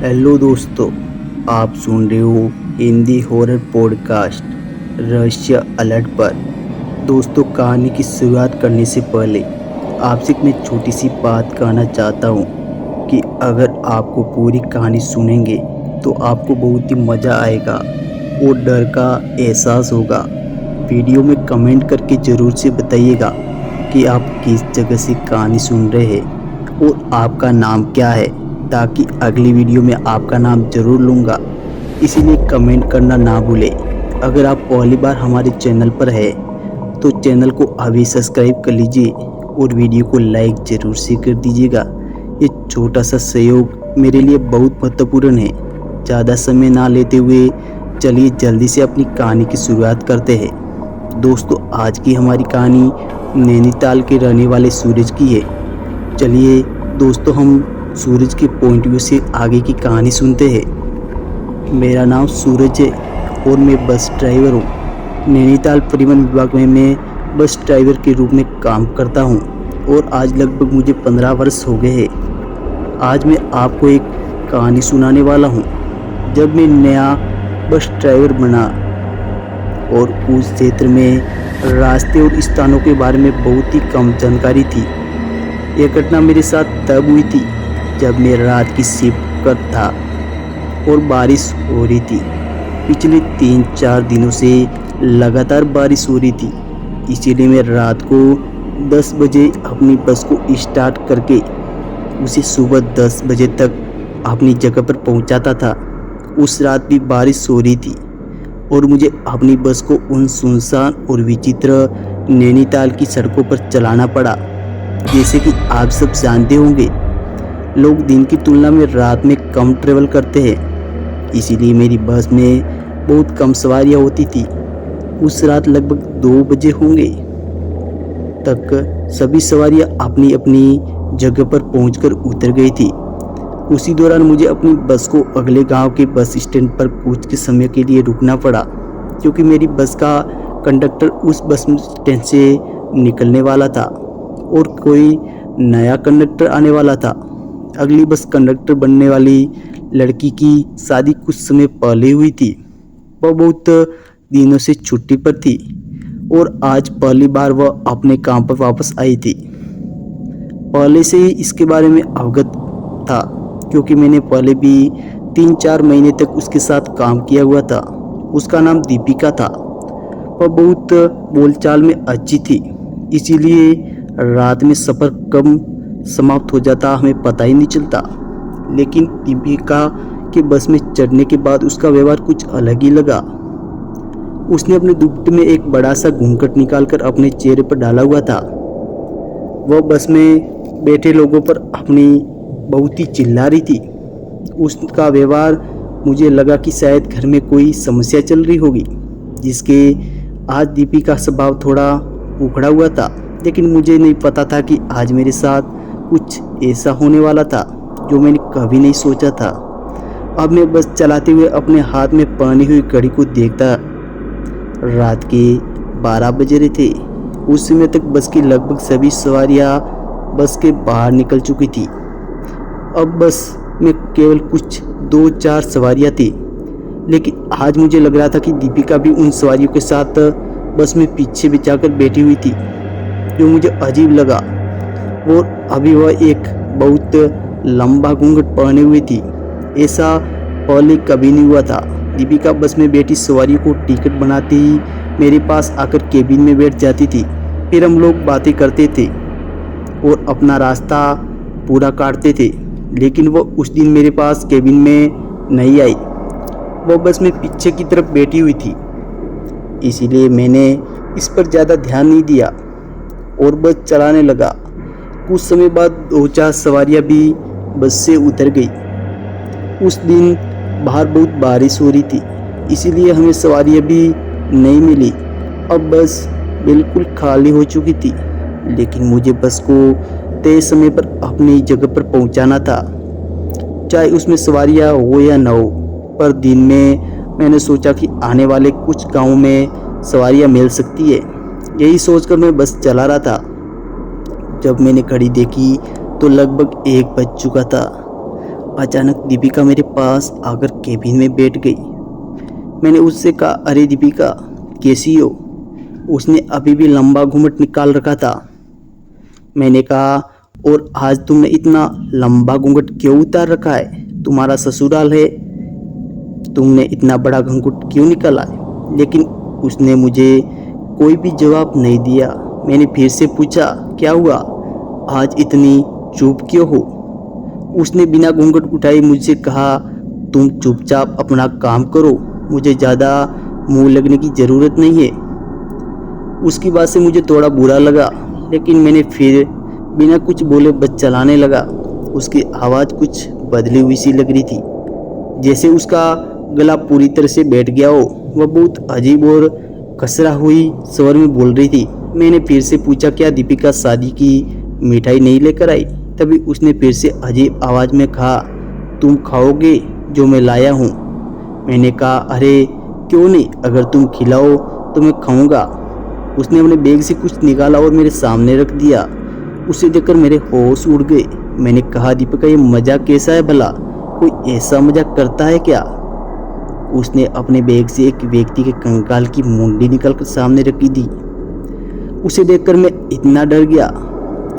Hello दोस्तों, आप सुन रहे हो हिंदी हॉरर पॉडकास्ट रहस्य अलर्ट पर। दोस्तों, कहानी की शुरुआत करने से पहले आपसे एक मैं छोटी सी बात कहना चाहता हूँ कि अगर आपको पूरी कहानी सुनेंगे तो आपको बहुत ही मज़ा आएगा और डर का एहसास होगा। वीडियो में कमेंट करके ज़रूर से बताइएगा कि आप किस जगह से कहानी सुन रहे हैं और आपका नाम क्या है, ताकि अगली वीडियो में आपका नाम ज़रूर लूँगा। इसीलिए कमेंट करना ना भूलें। अगर आप पहली बार हमारे चैनल पर है तो चैनल को अभी सब्सक्राइब कर लीजिए और वीडियो को लाइक ज़रूर से कर दीजिएगा। ये छोटा सा सहयोग मेरे लिए बहुत महत्वपूर्ण है। ज़्यादा समय ना लेते हुए चलिए जल्दी से अपनी कहानी की शुरुआत करते हैं। दोस्तों, आज की हमारी कहानी नैनीताल के रहने वाले सूरज की है। चलिए दोस्तों, हम सूरज के पॉइंट व्यू से आगे की कहानी सुनते हैं। मेरा नाम सूरज है और मैं बस ड्राइवर हूँ। नैनीताल परिवहन विभाग में मैं बस ड्राइवर के रूप में काम करता हूँ और आज लगभग मुझे 15 वर्ष हो गए हैं। आज मैं आपको एक कहानी सुनाने वाला हूँ। जब मैं नया बस ड्राइवर बना और उस क्षेत्र में रास्ते और स्थानों के बारे में बहुत ही कम जानकारी थी। यह घटना मेरे साथ तब हुई थी जब मैं रात की शिफ्ट पर था और बारिश हो रही थी। पिछले 3-4 दिनों से लगातार बारिश हो रही थी, इसीलिए मैं रात को 10 बजे अपनी बस को स्टार्ट करके उसे सुबह 10 बजे तक अपनी जगह पर पहुंचाता था। उस रात भी बारिश हो रही थी और मुझे अपनी बस को उन सुनसान और विचित्र नैनीताल की सड़कों पर चलाना पड़ा। जैसे कि आप सब जानते होंगे, लोग दिन की तुलना में रात में कम ट्रेवल करते हैं, इसीलिए मेरी बस में बहुत कम सवारियां होती थी। उस रात लगभग 2 बजे होंगे तक सभी सवारियां अपनी अपनी जगह पर पहुंचकर उतर गई थी। उसी दौरान मुझे अपनी बस को अगले गांव के बस स्टैंड पर कुछ के समय के लिए रुकना पड़ा, क्योंकि मेरी बस का कंडक्टर उस बस स्टैंड से निकलने वाला था और कोई नया कंडक्टर आने वाला था। अगली बस कंडक्टर बनने वाली लड़की की शादी कुछ समय पहले हुई थी। वह बहुत दिनों से छुट्टी पर थी और आज पहली बार वह अपने काम पर वापस आई थी। पहले से ही इसके बारे में अवगत था, क्योंकि मैंने पहले भी 3-4 महीने तक उसके साथ काम किया हुआ था। उसका नाम दीपिका था। वह बहुत बोलचाल में अच्छी थी, इसीलिए रात में सफ़र कम समाप्त हो जाता हमें पता ही नहीं चलता। लेकिन दीपिका के बस में चढ़ने के बाद उसका व्यवहार कुछ अलग ही लगा। उसने अपने दुपट्टे में एक बड़ा सा घूंघट निकालकर अपने चेहरे पर डाला हुआ था। वह बस में बैठे लोगों पर अपनी बहुत ही चिल्ला रही थी। उसका व्यवहार मुझे लगा कि शायद घर में कोई समस्या चल रही होगी, जिसके आज दीपिका का स्वभाव थोड़ा उखड़ा हुआ था। लेकिन मुझे नहीं पता था कि आज मेरे साथ कुछ ऐसा होने वाला था जो मैंने कभी नहीं सोचा था। अब मैं बस चलाते हुए अपने हाथ में पहनी हुई घड़ी को देखता। रात के 12 बज रहे थे। उस समय तक बस की लगभग सभी सवारियां बस के बाहर निकल चुकी थी। अब बस में केवल कुछ 2-4 सवारियां थी, लेकिन आज मुझे लग रहा था कि दीपिका भी उन सवारियों के साथ बस में पीछे बिछाकर बैठी हुई थी, जो मुझे अजीब लगा। और अभी वह एक बहुत लंबा घूंघट पहने हुई थी। ऐसा पहले कभी नहीं हुआ था। दीपिका बस में बैठी सवारियों को टिकट बनाती ही मेरे पास आकर केबिन में बैठ जाती थी। फिर हम लोग बातें करते थे और अपना रास्ता पूरा काटते थे। लेकिन वह उस दिन मेरे पास केबिन में नहीं आई। वह बस में पीछे की तरफ बैठी हुई थी, इसीलिए मैंने इस पर ज़्यादा ध्यान नहीं दिया और बस चलाने लगा। कुछ समय बाद 2-4 सवारियां भी बस से उतर गई। उस दिन बाहर बहुत बारिश हो रही थी, इसीलिए हमें सवारियां भी नहीं मिली। अब बस बिल्कुल खाली हो चुकी थी, लेकिन मुझे बस को तय समय पर अपनी जगह पर पहुंचाना था, चाहे उसमें सवारियां हो या न हो। पर दिन में मैंने सोचा कि आने वाले कुछ गांवों में सवारियां मिल सकती है। यही सोचकर मैं बस चला रहा था। जब मैंने घड़ी देखी तो लगभग 1 बज चुका था। अचानक दीपिका मेरे पास आकर केबिन में बैठ गई। मैंने उससे कहा, अरे दीपिका, कैसी हो? उसने अभी भी लंबा घूंघट निकाल रखा था। मैंने कहा, और आज तुमने इतना लंबा घूंघट क्यों उतार रखा है? तुम्हारा ससुराल है, तुमने इतना बड़ा घूंघट क्यों निकाला है? लेकिन उसने मुझे कोई भी जवाब नहीं दिया। मैंने फिर से पूछा, क्या हुआ? आज इतनी चुप क्यों हो? उसने बिना घूंघट उठाए मुझसे कहा, तुम चुपचाप अपना काम करो, मुझे ज़्यादा मुंह लगने की ज़रूरत नहीं है। उसकी बात से मुझे थोड़ा बुरा लगा, लेकिन मैंने फिर बिना कुछ बोले बस चलाने लगा। उसकी आवाज़ कुछ बदली हुई सी लग रही थी, जैसे उसका गला पूरी तरह से बैठ गया हो। वह बहुत अजीब और कसरा हुई स्वर में बोल रही थी। मैंने फिर से पूछा, क्या दीपिका शादी की मिठाई नहीं लेकर आई? तभी उसने फिर से अजीब आवाज़ में कहा, तुम खाओगे जो मैं लाया हूँ? मैंने कहा, अरे क्यों नहीं, अगर तुम खिलाओ तो मैं खाऊंगा। उसने अपने बैग से कुछ निकाला और मेरे सामने रख दिया। उसे देखकर मेरे होश उड़ गए। मैंने कहा, दीपिका, ये मजाक कैसा है भला? कोई ऐसा मजाक करता है क्या? उसने अपने बैग से एक व्यक्ति के कंकाल की मुंडी निकालकर सामने रखी दी। उसे देखकर मैं इतना डर गया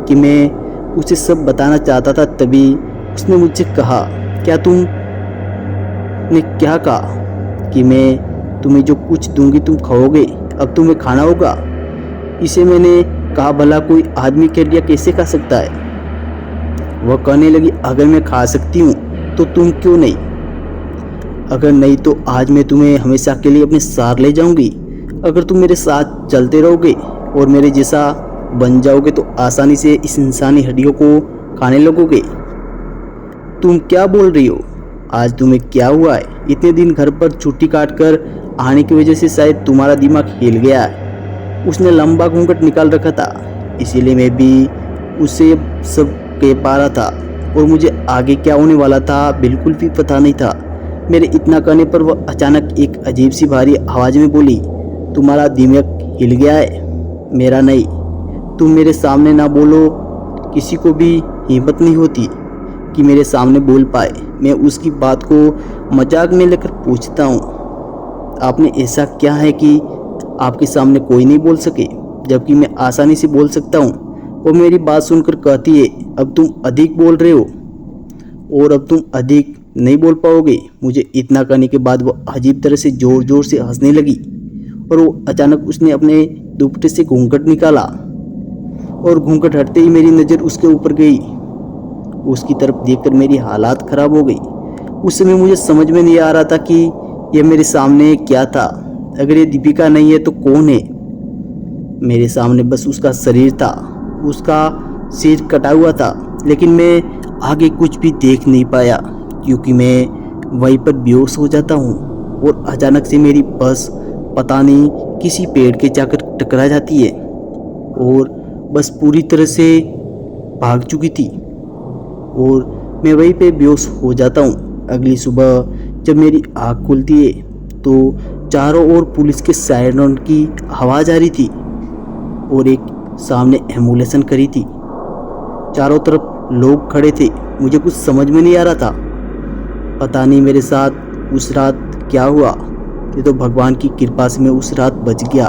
कि मैं उसे सब बताना चाहता था। तभी उसने मुझसे कहा, क्या तुमने क्या कहा कि मैं तुम्हें जो कुछ दूंगी तुम खाओगे? अब तुम्हें खाना होगा। इसे मैंने कहा, भला कोई आदमी कह कैसे खा सकता है? वह कहने लगी, अगर मैं खा सकती हूँ तो तुम क्यों नहीं? अगर नहीं तो आज मैं तुम्हें हमेशा के लिए अपने साथ ले जाऊंगी। अगर तुम मेरे साथ चलते रहोगे और मेरे जैसा बन जाओगे तो आसानी से इस इंसानी हड्डियों को खाने लगोगे। तुम क्या बोल रही हो? आज तुम्हें क्या हुआ है? इतने दिन घर पर छुट्टी काटकर आने की वजह से शायद तुम्हारा दिमाग हिल गया है। उसने लंबा घूंघट निकाल रखा था, इसीलिए मैं भी उसे सब कह पा रहा था, और मुझे आगे क्या होने वाला था बिल्कुल भी पता नहीं था। मेरे इतना कहने पर वह अचानक एक अजीब सी भारी आवाज़ में बोली, तुम्हारा दिमाग हिल गया है, मेरा नहीं। तुम मेरे सामने ना बोलो। किसी को भी हिम्मत नहीं होती कि मेरे सामने बोल पाए। मैं उसकी बात को मजाक में लेकर पूछता हूँ, आपने ऐसा क्या है कि आपके सामने कोई नहीं बोल सके, जबकि मैं आसानी से बोल सकता हूँ? वो मेरी बात सुनकर कहती है, अब तुम अधिक बोल रहे हो और अब तुम अधिक नहीं बोल पाओगे। मुझे इतना कहने के बाद वो अजीब तरह से जोर जोर से हंसने लगी, और वो अचानक उसने अपने दुपट्टे से घूंघट निकाला, और घूंघट हटते ही मेरी नज़र उसके ऊपर गई। उसकी तरफ देखकर मेरी हालात ख़राब हो गई। उस समय मुझे समझ में नहीं आ रहा था कि यह मेरे सामने क्या था। अगर ये दीपिका नहीं है तो कौन है? मेरे सामने बस उसका शरीर था, उसका सिर कटा हुआ था, लेकिन मैं आगे कुछ भी देख नहीं पाया क्योंकि मैं वहीं पर बेहोश हो जाता हूँ। और अचानक से मेरी बस पता नहीं किसी पेड़ के जाकर टकरा जाती है और बस पूरी तरह से भाग चुकी थी, और मैं वहीं पे बेहोश हो जाता हूँ। अगली सुबह जब मेरी आँख खुलती है तो चारों ओर पुलिस के सायरन की आवाज़ आ रही थी और एक सामने एम्बुलेंस खड़ी थी। चारों तरफ लोग खड़े थे। मुझे कुछ समझ में नहीं आ रहा था। पता नहीं मेरे साथ उस रात क्या हुआ। ये तो भगवान की कृपा से मैं उस रात बच गया।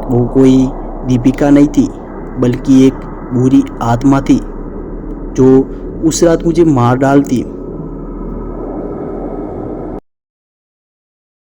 वो कोई दीपिका नहीं थी, बल्कि एक बुरी आत्मा थी जो उस रात मुझे मार डालती।